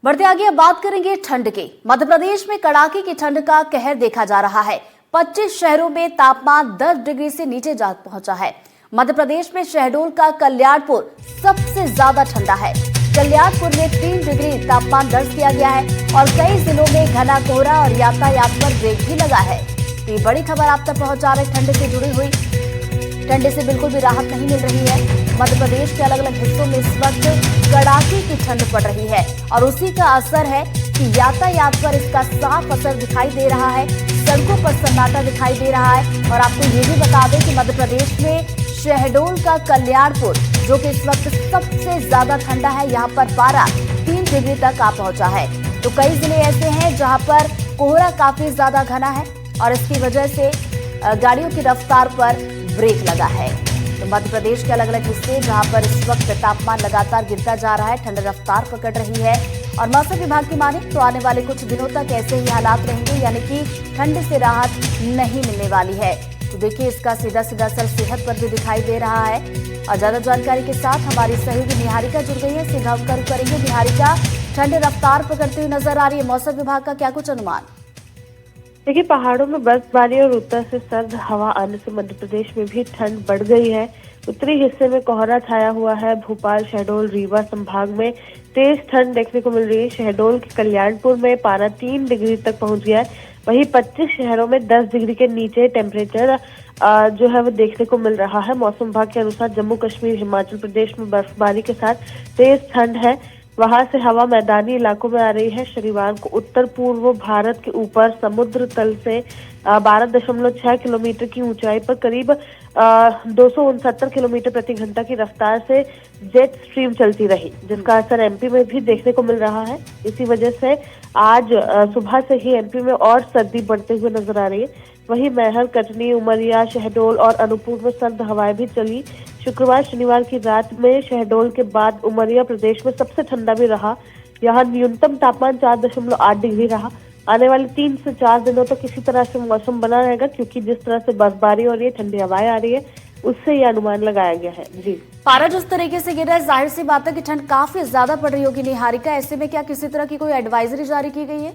बढ़ते आगे अब बात करेंगे ठंड की। मध्य प्रदेश में कड़ाके की ठंड का कहर देखा जा रहा है। 25 शहरों में तापमान 10 डिग्री से नीचे जा पहुंचा है। मध्य प्रदेश में शहडोल का कल्याणपुर सबसे ज्यादा ठंडा है। कल्याणपुर में 3 डिग्री तापमान दर्ज किया गया है और कई जिलों में घना कोहरा और यातायात पर ब्रेक भी लगा है। तो ये बड़ी खबर आप तक पहुंचा रहे ठंड से जुड़ी हुई। ठंड से बिल्कुल भी राहत नहीं मिल रही है। मध्य प्रदेश के अलग अलग हिस्सों में इस वक्त कड़ाके की ठंड पड़ रही है और उसी का असर है कि यातायात पर इसका साफ असर दिखाई दे रहा है। सड़कों पर सन्नाटा दिखाई दे रहा है। और आपको ये भी बता दें कि मध्य प्रदेश में शहडोल का कल्याणपुर जो कि इस वक्त सबसे ज्यादा ठंडा है, यहाँ पर पारा 3 डिग्री तक आ पहुंचा है। तो कई जिले ऐसे हैं जहां पर कोहरा काफी ज्यादा घना है और इसकी वजह से गाड़ियों की रफ्तार पर ब्रेक लगा है। तो मध्य प्रदेश के अलग अलग हिस्से जहां पर इस वक्त तापमान लगातार गिरता जा रहा है, ठंड रफ्तार पकड़ रही है और मौसम विभाग की माने तो आने वाले कुछ दिनों तक ऐसे ही हालात रहेंगे, यानी कि ठंड से राहत नहीं मिलने वाली है। तो देखिए इसका सीधा सीधा असर सेहत पर भी दिखाई दे रहा है। और ज्यादा जानकारी के साथ हमारी सहयोगी निहारिका जुड़ गई है। सीधा हम करेंगे निहारिका, ठंड रफ्तार पकड़ती हुई नजर आ रही है, मौसम विभाग का क्या कुछ अनुमान? देखिए, पहाड़ों में बर्फबारी और उत्तर से सर्द हवा आने से मध्य प्रदेश में भी ठंड बढ़ गई है। उत्तरी हिस्से में कोहरा छाया हुआ है। भोपाल, शहडोल, रीवा संभाग में तेज ठंड देखने को मिल रही है। शहडोल के कल्याणपुर में पारा 3 डिग्री तक पहुंच गया है। वहीं 25 शहरों में 10 डिग्री के नीचे टेम्परेचर जो है वो देखने को मिल रहा है। मौसम विभाग के अनुसार जम्मू कश्मीर, हिमाचल प्रदेश में बर्फबारी के साथ तेज ठंड है। वहां से हवा मैदानी इलाकों में आ रही है। शनिवार को उत्तर पूर्व भारत के ऊपर समुद्र तल से 12.6 किलोमीटर की ऊंचाई पर करीब 269 किलोमीटर प्रति घंटा की रफ्तार से जेट स्ट्रीम चलती रही, जिसका असर एमपी में भी देखने को मिल रहा है। इसी वजह से आज सुबह से ही एमपी में और सर्दी बढ़ते हुए नजर आ रही है। वहीं मैहर, कटनी, उमरिया, शहडोल और अनूपपुर में सर्द हवाएं भी चली। शुक्रवार शनिवार की रात में शहडोल के बाद उमरिया प्रदेश में सबसे ठंडा भी रहा। यहाँ न्यूनतम तापमान 4.8 डिग्री रहा। आने वाले 3 से 4 दिनों तक इसी तरह से मौसम बना रहेगा, क्योंकि जिस तरह से बर्फबारी हो रही है, ठंडी हवाएं आ रही है, उससे ये अनुमान लगाया गया है। जी, पारा जिस तरीके से गिर रहा है, जाहिर सी बात है कि ठंड काफी ज्यादा पड़ रही होगी निहारिका। ऐसे में क्या किसी तरह की कोई एडवाइजरी जारी की गई है?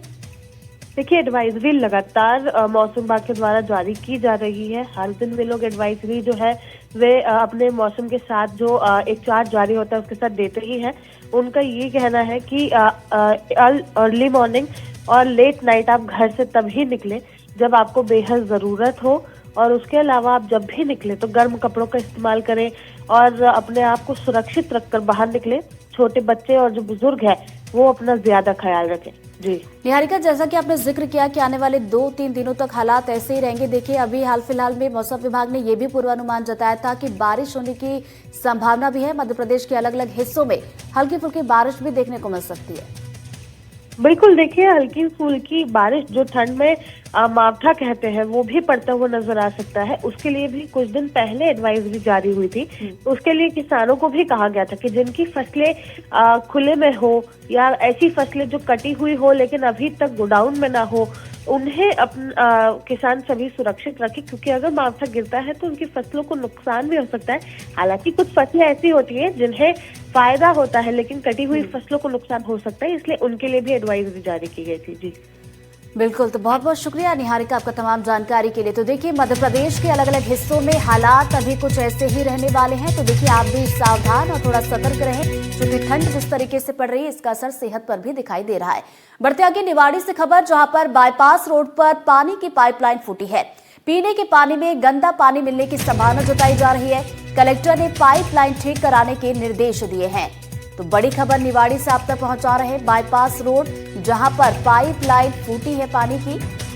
देखिए, एडवाइजरी लगातार मौसम विभाग के द्वारा जारी की जा रही है। हर दिन वे लोग एडवाइजरी जो है वे अपने मौसम के साथ जो एक चार्ट जारी होता है उसके साथ देते ही हैं। उनका ये कहना है कि अर्ली मॉर्निंग और लेट नाइट आप घर से तभी निकलें जब आपको बेहद जरूरत हो, और उसके अलावा आप जब भी निकले तो गर्म कपड़ों का इस्तेमाल करें और अपने आप को सुरक्षित रखकर बाहर निकलें। छोटे बच्चे और जो बुजुर्ग हैं वो अपना ज्यादा ख्याल रखें। जी निहारिका, जैसा कि आपने जिक्र किया कि आने वाले 2-3 दिनों तक हालात ऐसे ही रहेंगे। देखिए, अभी हाल फिलहाल में मौसम विभाग ने यह भी पूर्वानुमान जताया था कि बारिश होने की संभावना भी है। मध्य प्रदेश के अलग अलग हिस्सों में हल्की फुल्की बारिश भी देखने को मिल सकती है। बिल्कुल, देखिए, हल्की फुल्की बारिश जो ठंड में मावठा कहते हैं वो भी पड़ता हुआ नजर आ सकता है। उसके लिए भी कुछ दिन पहले एडवाइजरी जारी हुई थी। उसके लिए किसानों को भी कहा गया था कि जिनकी फसलें खुले में हो या ऐसी फसलें जो कटी हुई हो लेकिन अभी तक गोडाउन में ना हो, उन्हें किसान सभी सुरक्षित रखें, क्योंकि अगर मावठा गिरता है तो उनकी फसलों को नुकसान भी हो सकता है। हालांकि कुछ फसलें ऐसी होती हैं जिन्हें फायदा होता है, लेकिन कटी हुई फसलों को नुकसान हो सकता है, इसलिए उनके लिए भी एडवाइजरी जारी की गई थी। जी बिल्कुल, तो बहुत बहुत शुक्रिया निहारिका आपका तमाम जानकारी के लिए। तो देखिए, मध्य प्रदेश के अलग अलग हिस्सों में हालात अभी कुछ ऐसे ही रहने वाले हैं। तो देखिए, आप भी सावधान और थोड़ा सतर्क रहें, क्योंकि ठंड जिस तरीके से पड़ रही है इसका असर सेहत पर भी दिखाई दे रहा है। बढ़ते आगे निवाड़ी से खबर, जहां पर बाईपास रोड पर पानी की पाइपलाइन फूटी है। पीने के पानी में गंदा पानी मिलने की संभावना जताई जा रही है। कलेक्टर ने पाइपलाइन ठीक कराने के निर्देश दिए हैं। तो बड़ी खबर निवाड़ी से आप तक पहुंचा रहे हैं। बाईपास रोड जहां पर पाइपलाइन फूटी है पानी की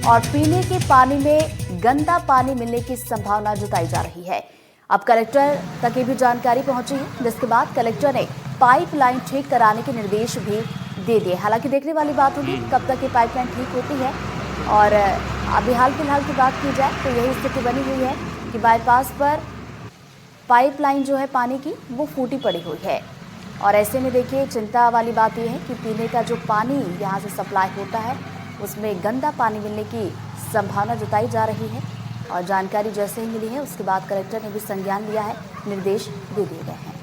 और पीने के पानी में गंदा पानी मिलने की संभावना जताई जा रही है। अब कलेक्टर तक ये भी जानकारी पहुंची है, जिसके बाद कलेक्टर ने पाइपलाइन ठीक कराने के निर्देश भी दे दिए। हालांकि देखने वाली बात होगी कब तक ये पाइपलाइन ठीक होती है। और अभी हाल फिलहाल की बात की जाए तो यही स्थिति बनी हुई है कि बाईपास पर पाइपलाइन जो है पानी की वो फूटी पड़ी हुई है। और ऐसे में देखिए, चिंता वाली बात यह है कि पीने का जो पानी यहाँ से सप्लाई होता है उसमें गंदा पानी मिलने की संभावना जताई जा रही है। और जानकारी जैसे ही मिली है उसके बाद कलेक्टर ने भी संज्ञान लिया है, निर्देश दे दिए गए हैं।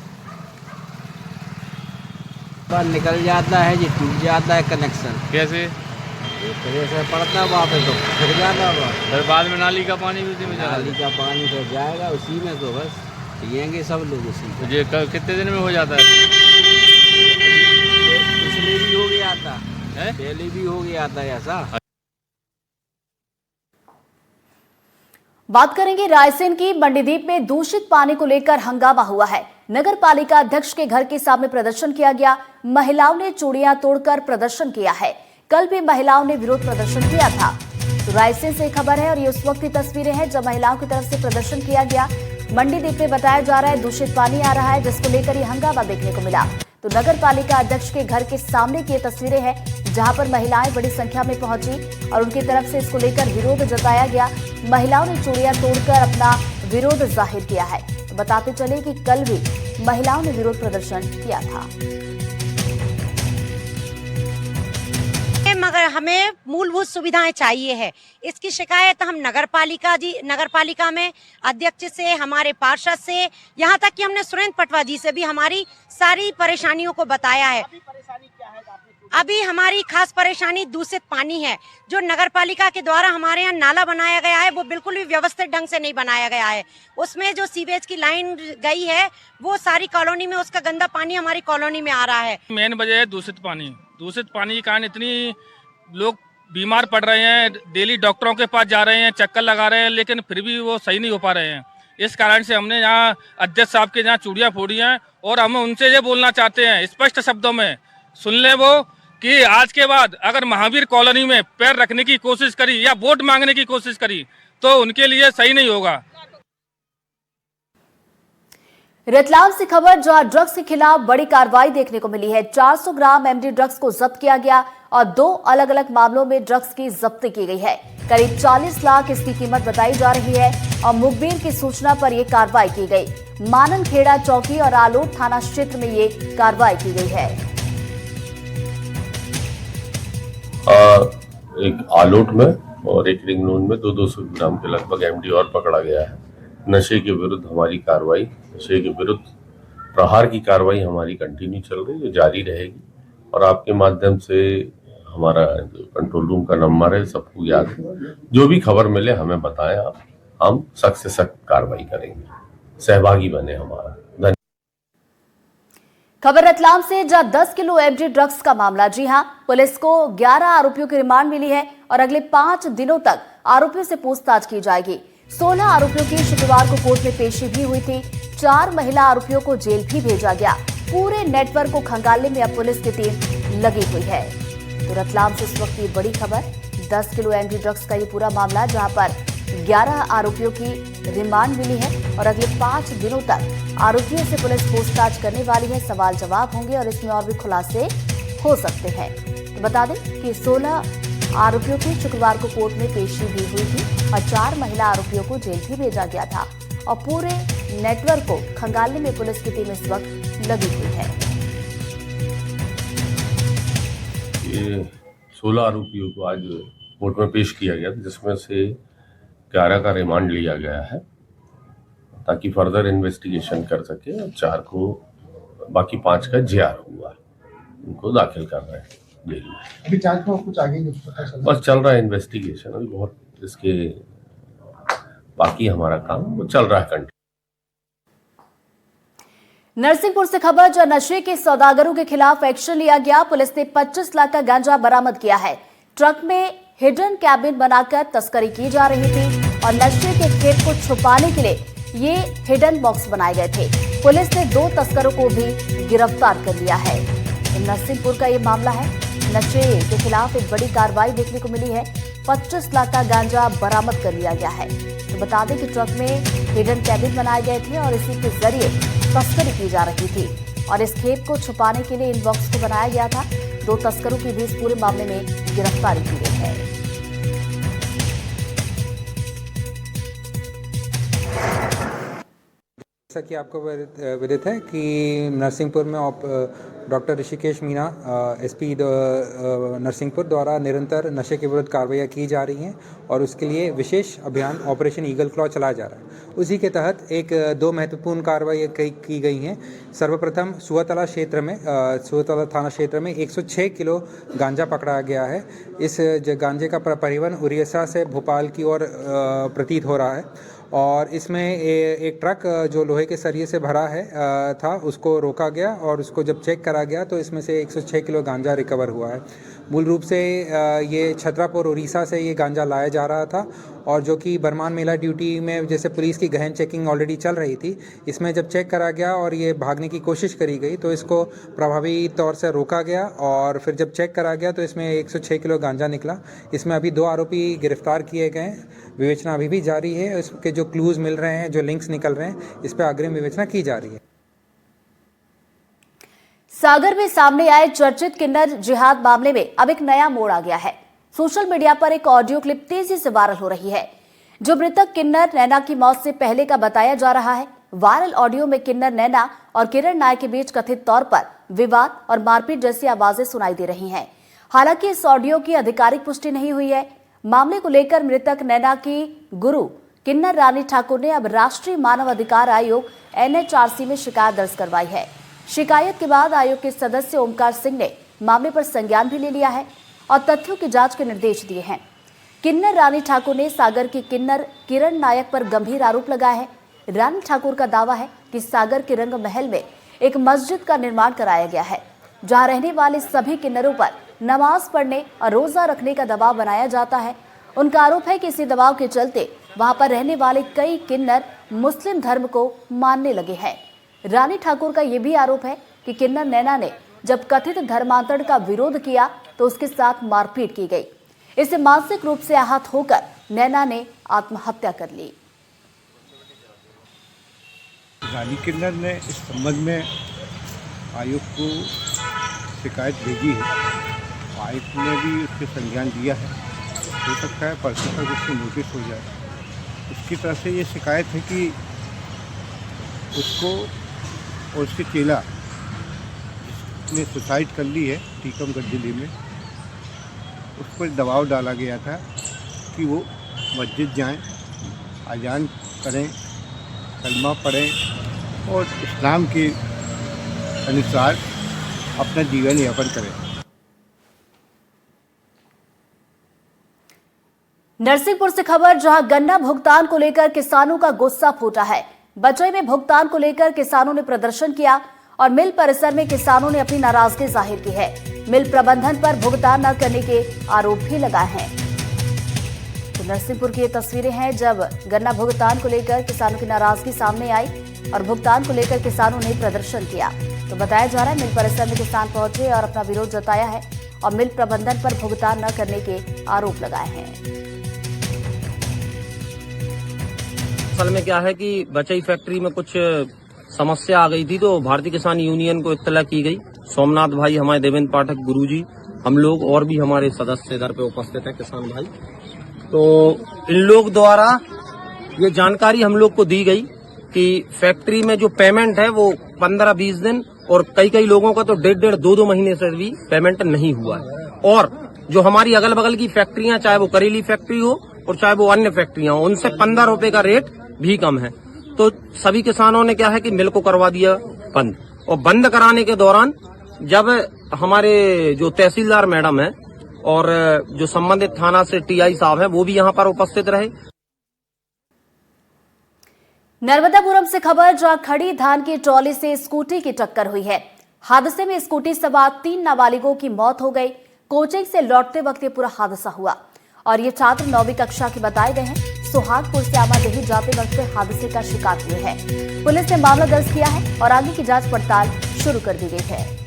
बार निकल जाता है जी, टूट जाता है कनेक्शन। कैसे? प्रेशर पड़ता है वहाँ पे तो फिर जाता है। फिर बाद में नाली का पानी भी उसी में चला नाली का पानी तो जाएगा उसी में, तो बस पियेंगे सब लोग उसी तो में। ये कितने दिन में हो जाता है? पिछले भी हो गया था, है? पहले भी हो गया था ऐसा। बात करेंगे रायसेन की। मंडीदीप में दूषित पानी को लेकर हंगामा हुआ है। नगर पालिका अध्यक्ष के घर के सामने प्रदर्शन किया गया। महिलाओं ने चूड़ियां तोड़कर प्रदर्शन किया है। कल भी महिलाओं ने विरोध प्रदर्शन किया था। तो रायसेन से खबर है और ये उस वक्त की तस्वीरें हैं जब महिलाओं की तरफ से प्रदर्शन किया गया। मंडीदीप में बताया जा रहा है दूषित पानी आ रहा है, जिसको लेकर ये हंगामा देखने को मिला। तो नगर पालिका अध्यक्ष के घर के सामने की ये तस्वीरें हैं जहां पर महिलाएं बड़ी संख्या में पहुंची और उनकी तरफ से इसको लेकर विरोध जताया गया। महिलाओं ने चूड़ियां तोड़कर अपना विरोध जाहिर किया है। तो बताते चले कि कल भी महिलाओं ने विरोध प्रदर्शन किया था। मगर हमें मूलभूत सुविधाएं चाहिए है। इसकी शिकायत हम नगर पालिका में अध्यक्ष से, हमारे पार्षद से, यहाँ तक कि हमने सुरेंद्र पटवा जी से भी हमारी सारी परेशानियों को बताया है। अभी हमारी खास परेशानी दूषित पानी है। जो नगर पालिका के द्वारा हमारे यहाँ नाला बनाया गया है वो बिल्कुल भी व्यवस्थित ढंग से नहीं बनाया गया है। उसमें जो सीवेज की लाइन गई है वो सारी कॉलोनी में, उसका गंदा पानी हमारी कॉलोनी में आ रहा है। मेन वजह है दूषित पानी। दूषित पानी के कारण इतनी लोग बीमार पड़ रहे हैं, डेली डॉक्टरों के पास जा रहे हैं, चक्कर लगा रहे हैं, लेकिन फिर भी वो सही नहीं हो पा रहे हैं। इस कारण से हमने यहाँ अध्यक्ष साहब के यहाँ चूड़ियाँ फोड़ी हैं और हम उनसे ये बोलना चाहते हैं स्पष्ट शब्दों में, सुन ले वो, कि आज के बाद अगर महावीर कॉलोनी में पैर रखने की कोशिश करी या वोट मांगने की कोशिश करी तो उनके लिए सही नहीं होगा। रतलाम से खबर जहां ड्रग्स के खिलाफ बड़ी कार्रवाई देखने को मिली है। 400 ग्राम एमडी ड्रग्स को जब्त किया गया और 2 अलग अलग मामलों में ड्रग्स की जब्ती की गई है। करीब 40 लाख इसकी कीमत बताई जा रही है और मुखबिर की सूचना पर यह कार्रवाई की गई। माननखेड़ा चौकी और आलोट थाना क्षेत्र में ये कार्रवाई की गई है। एक आलोट में और एक रिंग रोड में 200 ग्राम के लगभग एमडी और पकड़ा गया है। नशे के विरुद्ध हमारी कार्रवाई, नशे के विरुद्ध प्रहार की कार्रवाई हमारी कंटिन्यू चल रही है, जारी रहेगी। और आपके माध्यम से हमारा जो कंट्रोल रूम का नंबर है सबको याद है, जो भी खबर मिले हमें बताएं आप, हम सख्त से सख्त कार्रवाई करेंगे। सहभागी बने हमारा। धन्यवाद। खबर रतलाम से जहां 10 किलो एमडी ड्रग्स का मामला। जी हां, पुलिस को 11 आरोपियों की रिमांड मिली है और अगले 5 दिनों तक आरोपियों से पूछताछ की जाएगी। 16 आरोपियों की शुक्रवार को कोर्ट में पेशी भी हुई थी। 4 महिला आरोपियों को जेल भी भेजा गया। पूरे नेटवर्क को खंगालने में अब पुलिस की टीम लगी हुई है। तो रतलाम से इस वक्त की बड़ी खबर, 10 किलो एमडी ड्रग्स का ये पूरा मामला जहां पर 11 आरोपियों की रिमांड मिली है और अगले 5 दिनों तक आरोपियों से पुलिस पूछताछ करने वाली है। सवाल जवाब होंगे और इसमें और भी खुलासे हो सकते हैं। तो बता दें कि 16 आरोपियों की शुक्रवार को कोर्ट में पेशी भी हुई थी और 4 महिला आरोपियों को जेल भी भेजा गया था और पूरे नेटवर्क को खंगालने में पुलिस की टीम इस वक्त लगी हुई है। ये 16 आरोपियों को आज कोर्ट में पेश किया गया, जिसमें से 11 का रिमांड लिया गया है ताकि फर्दर इन्वेस्टिगेशन कर सके और 4 को, बाकी 5 का जेआर हुआ, उनको दाखिल कर रहे हैं जेल में। अभी जांच में कुछ आगे नहीं पता चला, बस चल रहा है इन्वेस्टिगेशन, अभी बहुत इसके बाकी हमारा काम वो चल रहा है कंटिन्यू। नरसिंहपुर से खबर जहां नशे के सौदागरों के खिलाफ एक्शन लिया गया। पुलिस ने 25 लाख का गांजा बरामद किया है। ट्रक में हिडन कैबिन बनाकर तस्करी की जा रही थी और नशे के खेप को छुपाने के लिए ये हिडन बॉक्स बनाए गए थे। पुलिस ने 2 तस्करों को भी गिरफ्तार कर लिया है। तो नरसिंहपुर का ये मामला है। नशे के खिलाफ एक बड़ी कार्रवाई देखने को मिली है। 25 लाख का गांजा बरामद कर लिया गया है। तो बता दें कि ट्रक में हिडन कैबिन बनाए गए थे और इसी के जरिए तस्करी की जा रही थी और इस खेप को छुपाने के लिए इन बॉक्स को बनाया गया था। 2 तस्करों की भी इस पूरे मामले में गिरफ्तारी की गई है। जैसा कि आपको विदित है कि नरसिंहपुर में डॉक्टर ऋषिकेश मीना एसपी नरसिंहपुर द्वारा निरंतर नशे के विरुद्ध कार्रवाइयाँ की जा रही हैं और उसके लिए विशेष अभियान ऑपरेशन ईगल क्लॉ चलाया जा रहा है। उसी के तहत दो महत्वपूर्ण कार्रवाई की गई हैं। सर्वप्रथम सुअतला क्षेत्र में सुअतला थाना क्षेत्र में 106 किलो गांजा पकड़ा गया है। इस गांजे का परिवहन उड़ीसा से भोपाल की ओर प्रतीत हो रहा है और इसमें एक ट्रक जो लोहे के सरिये से भरा है था उसको रोका गया और उसको जब चेक करा गया तो इसमें से 106 किलो गांजा रिकवर हुआ है। मूल रूप से ये छतरापुर उड़ीसा से ये गांजा लाया जा रहा था और जो कि बरमान मेला ड्यूटी में जैसे पुलिस की गहन चेकिंग ऑलरेडी चल रही थी, इसमें जब चेक करा गया और ये भागने की कोशिश करी गई तो इसको प्रभावी तौर से रोका गया और फिर जब चेक करा गया तो इसमें 106 किलो गांजा निकला। इसमें अभी 2 आरोपी गिरफ्तार किए गए हैं। विवेचना अभी भी जारी है। इसके जो क्लूज मिल रहे हैं, जो लिंक्स निकल रहे हैं, इस पर अग्रिम विवेचना की जा रही है। सागर में सामने आए चर्चित किन्नर जिहाद मामले में अब एक नया मोड़ आ गया है। सोशल मीडिया पर एक ऑडियो क्लिप तेजी से वायरल हो रही है जो मृतक किन्नर नैना की मौत से पहले का बताया जा रहा है। वायरल ऑडियो में किन्नर नैना और किरण नायक के बीच कथित तौर पर विवाद और मारपीट जैसी आवाजें सुनाई दे रही हैं। हालांकि इस ऑडियो की आधिकारिक पुष्टि नहीं हुई है। मामले को लेकर मृतक नैना की गुरु किन्नर रानी ठाकुर ने अब राष्ट्रीय मानव अधिकार आयोग NHRC में शिकायत दर्ज करवाई है। शिकायत के बाद आयोग के सदस्य ओमकार सिंह ने मामले पर संज्ञान भी ले लिया है और तथ्यों की जांच के निर्देश दिए हैं। किन्नर रानी ठाकुर ने सागर की किन्नर किरण नायक पर गंभीर आरोप लगाया है। रानी ठाकुर का दावा है कि सागर के रंग महल में एक मस्जिद का निर्माण कराया गया है जहां रहने वाले सभी किन्नरों पर नमाज पढ़ने और रोजा रखने का दबाव बनाया जाता है। उनका आरोप है कि इसी दबाव के चलते वहां पर रहने वाले कई किन्नर मुस्लिम धर्म को मानने लगे हैं। रानी ठाकुर का यह भी आरोप है कि किन्नर नैना ने जब कथित धर्मांतरण का विरोध किया तो उसके साथ मारपीट की गई। इससे मानसिक रूप से आहत होकर नैना ने आत्महत्या कर ली। रानी किन्नर ने इस संबंध में आयोग को शिकायत भेजी है। आयोग ने भी उसके संज्ञान दिया है। हो सकता है परसों तक उसको नोटिस हो जाए। उसकी तरफ से ये शिकायत है कि उसको और उसके चेला ने सुसाइड कर ली है टीकमगढ़ जिले में। उस पर दबाव डाला गया था कि वो मस्जिद जाएं, अजान करें, कलमा पढ़ें और इस्लाम के अनुसार अपना जीवन यापन करें। नरसिंहपुर से खबर, जहां गन्ना भुगतान को लेकर किसानों का गुस्सा फूटा है। बचई में भुगतान को लेकर किसानों ने प्रदर्शन किया और मिल परिसर में किसानों ने अपनी नाराजगी जाहिर की है। मिल प्रबंधन पर भुगतान न करने के आरोप भी लगाए हैं। तो नरसिंहपुर की ये तस्वीरें हैं जब गन्ना भुगतान को लेकर किसानों की नाराजगी सामने आई और भुगतान को लेकर किसानों ने प्रदर्शन किया। तो बताया जा रहा है मिल परिसर में किसान पहुंचे और अपना विरोध जताया है और मिल प्रबंधन पर भुगतान न करने के आरोप लगाए हैं। असल में क्या है कि बचई फैक्ट्री में कुछ समस्या आ गई थी तो भारतीय किसान यूनियन को इत्तला की गई। सोमनाथ भाई, हमारे देवेंद्र पाठक गुरुजी, हम लोग और भी हमारे सदस्य इधर पे उपस्थित हैं किसान भाई। तो इन लोग द्वारा ये जानकारी हम लोग को दी गई कि फैक्ट्री में जो पेमेंट है वो 15-20 दिन और कई लोगों का तो 1.5 2 महीने से भी पेमेंट नहीं हुआ है। और जो हमारी अगल बगल की फैक्ट्रियां, चाहे वो करेली फैक्ट्री हो और चाहे वो अन्य फैक्ट्रियां हो, उनसे 15 रुपए का रेट भी कम है। तो सभी किसानों ने क्या है कि मिल को करवा दिया बंद। और बंद कराने के दौरान जब हमारे जो तहसीलदार मैडम है और जो संबंधित थाना से TI साहब हैं वो भी यहां पर उपस्थित रहे। नर्मदापुरम से खबर, जहां खड़ी धान की ट्रॉली से स्कूटी की टक्कर हुई है। हादसे में स्कूटी सवार 3 नाबालिगों की मौत हो गई। कोचिंग से लौटते वक्त ये पूरा हादसा हुआ और ये छात्र 9वीं कक्षा के बताए गए हैं। सुहागपुर से आमादेही जाते वक्त हादसे का शिकार हुए हैं। पुलिस ने मामला दर्ज किया है और आगे की जांच पड़ताल शुरू कर दी गई है।